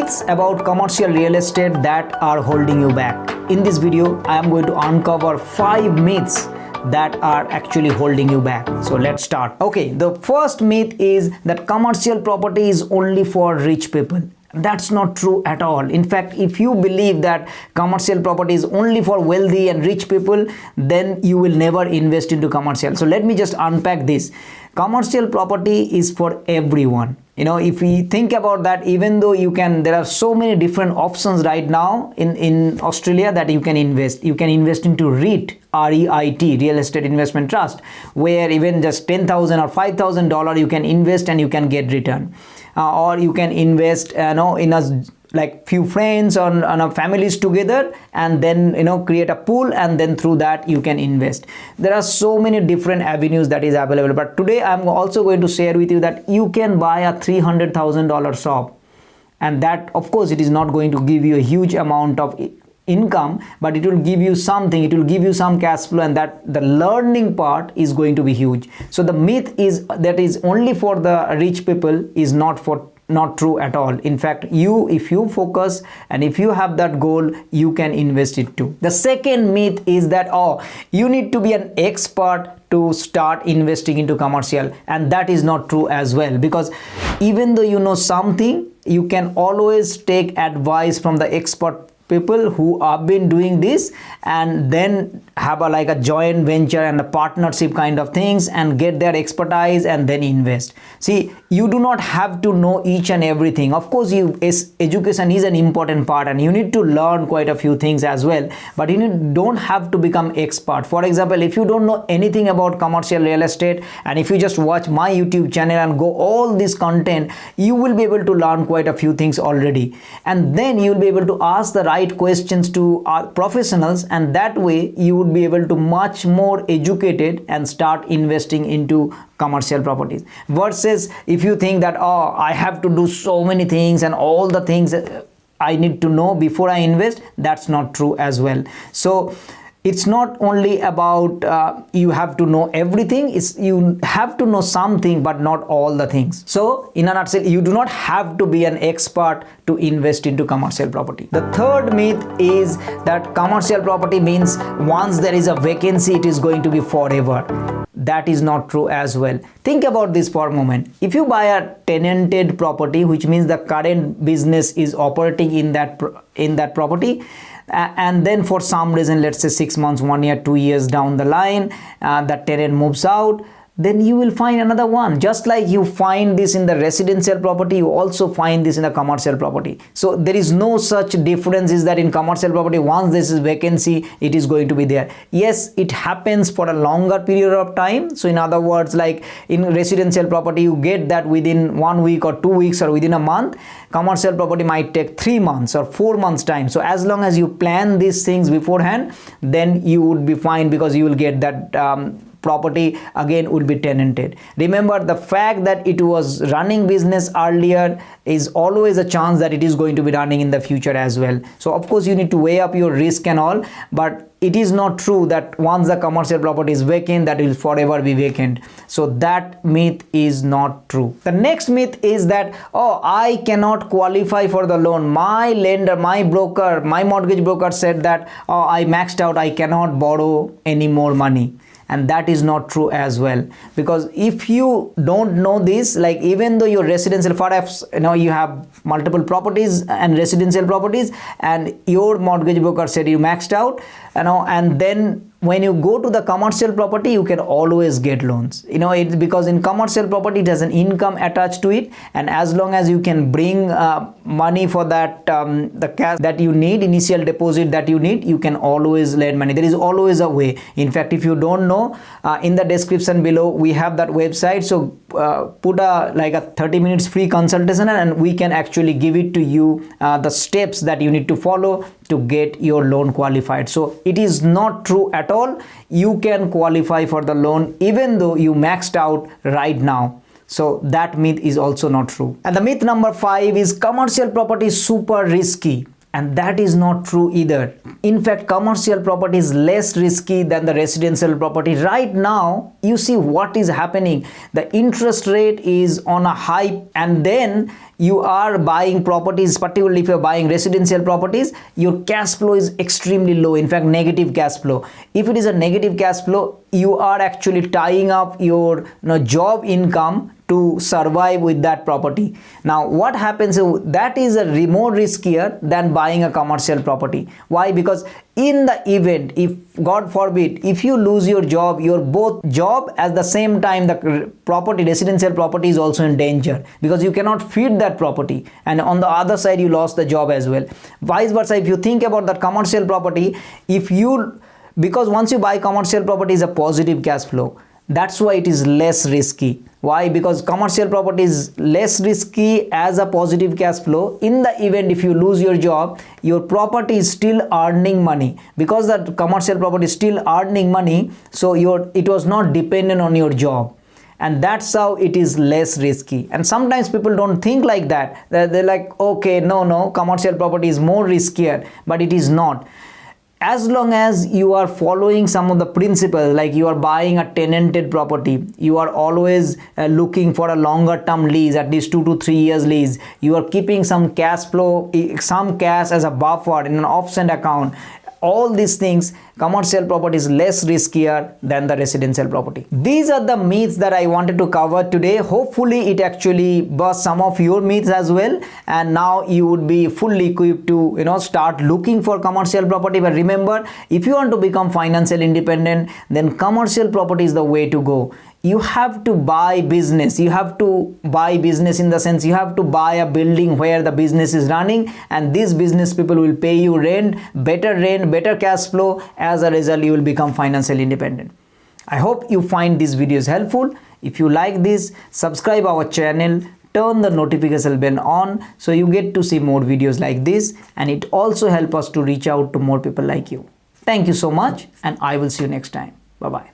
Myths about commercial real estate that are holding you back. In this video, I am going to uncover 5 myths that are actually holding you back. So let's start. Okay, the first myth is that commercial property is only for rich people. That's not true at all. In fact, if you believe that commercial property is only for wealthy and rich people, then you will never invest into commercial. So let me just unpack this. Commercial property is for everyone. If we think about that, even though there are so many different options right now in Australia that you can invest. You can invest into REIT, R-E-I-T, Real Estate Investment Trust, where even just $10,000 or $5,000 you can invest and you can get return. Or you can invest in a few friends or families together, and then create a pool, and then through that you can invest. There are so many different avenues that is available, but today I'm also going to share with you that you can buy a $300,000 shop, and that, of course, it is not going to give you a huge amount of income, but it will give you something. It will give you some cash flow, and that the learning part is going to be huge. So the myth is that is only for the rich people is not true at all. In fact, if you focus and if you have that goal, you can invest it too. The second myth is that you need to be an expert to start investing into commercial, and that is not true as well, because even though you know something, you can always take advice from the expert people who have been doing this, and then have a joint venture and a partnership kind of things, and get their expertise and then invest. See, you do not have to know each and everything. Of course, education is an important part, and you need to learn quite a few things as well, but you don't have to become expert. For example, if you don't know anything about commercial real estate, and if you just watch my YouTube channel and go all this content, you will be able to learn quite a few things already, and then you will be able to ask the right questions to our professionals, and that way you would be able to much more educated and start investing into commercial properties. Versus if you think that I have to do so many things and all the things I need to know before I invest, that's not true as well. So it's not only about you have to know everything. You have to know something, but not all the things. So in a nutshell, you do not have to be an expert to invest into commercial property. The third myth is that commercial property means once there is a vacancy, it is going to be forever. That is not true as well. Think about this for a moment. If you buy a tenanted property, which means the current business is operating in that property, and then for some reason, let's say 6 months, 1 year, 2 years down the line, that tenant moves out, then you will find another one. Just like you find this in the residential property, you also find this in the commercial property. So there is no such difference is that in commercial property, once this is vacancy, it is going to be there. Yes, it happens for a longer period of time. So in other words, like in residential property, you get that within 1 week or 2 weeks or within a month. Commercial property might take 3 months or 4 months time. So as long as you plan these things beforehand, then you would be fine, because you will get that property again would be tenanted. Remember, the fact that it was running business earlier is always a chance that it is going to be running in the future as well. So of course you need to weigh up your risk and all, but it is not true that once the commercial property is vacant, that will forever be vacant. So that myth is not true. The next myth is that I cannot qualify for the loan. My lender, my broker, my mortgage broker said that I maxed out, I cannot borrow any more money. And that is not true as well, because if you don't know this, like even though your residential, perhaps you have multiple properties and residential properties, and your mortgage broker said you maxed out, and then when you go to the commercial property, you can always get loans. It's because in commercial property, it has an income attached to it, and as long as you can bring money for that, the cash that you need, initial deposit that you need, you can always lend money. There is always a way. In fact, if you don't know, in the description below, we have that website. So put a 30 minutes free consultation, and we can actually give it to you, the steps that you need to follow to get your loan qualified. So it is not true at all. You can qualify for the loan even though you maxed out right now. So that myth is also not true. And the myth number 5 is commercial property is super risky. And that is not true either. In fact, commercial property is less risky than the residential property. Right now, you see what is happening. The interest rate is on a high, and then you are buying properties, particularly if you're buying residential properties, your cash flow is extremely low, in fact negative cash flow. If it is a negative cash flow, you are actually tying up your job income to survive with that property. Now what happens, that is a more riskier than buying a commercial property. Why? Because in the event, if God forbid, if you lose your job, your both job at the same time the property, residential property, is also in danger, because you cannot feed that property, and on the other side you lost the job as well. Vice versa, if you think about that commercial property, because once you buy commercial property is a positive cash flow, that's why it is less risky. Why? Because commercial property is less risky as a positive cash flow. In the event if you lose your job, your property is still earning money, because that commercial property is still earning money, so it was not dependent on your job, and that's how it is less risky. And sometimes people don't think like that. They're like, okay, no, commercial property is more riskier, but it is not. As long as you are following some of the principles, like you are buying a tenanted property, you are always looking for a longer term lease, at least 2 to 3 years lease, you are keeping some cash flow, some cash as a buffer in an offset account, all these things, commercial property is less riskier than the residential property. These are the myths that I wanted to cover today. Hopefully it actually busts some of your myths as well, and now you would be fully equipped to start looking for commercial property. But remember, if you want to become financially independent, then commercial property is the way to go. You have to buy business. You have to buy business in the sense you have to buy a building where the business is running, and these business people will pay you rent, better cash flow. As a result, you will become financially independent. I hope you find these videos helpful. If you like this, subscribe our channel, turn the notification bell on so you get to see more videos like this, and it also helps us to reach out to more people like you. Thank you so much, and I will see you next time. Bye bye.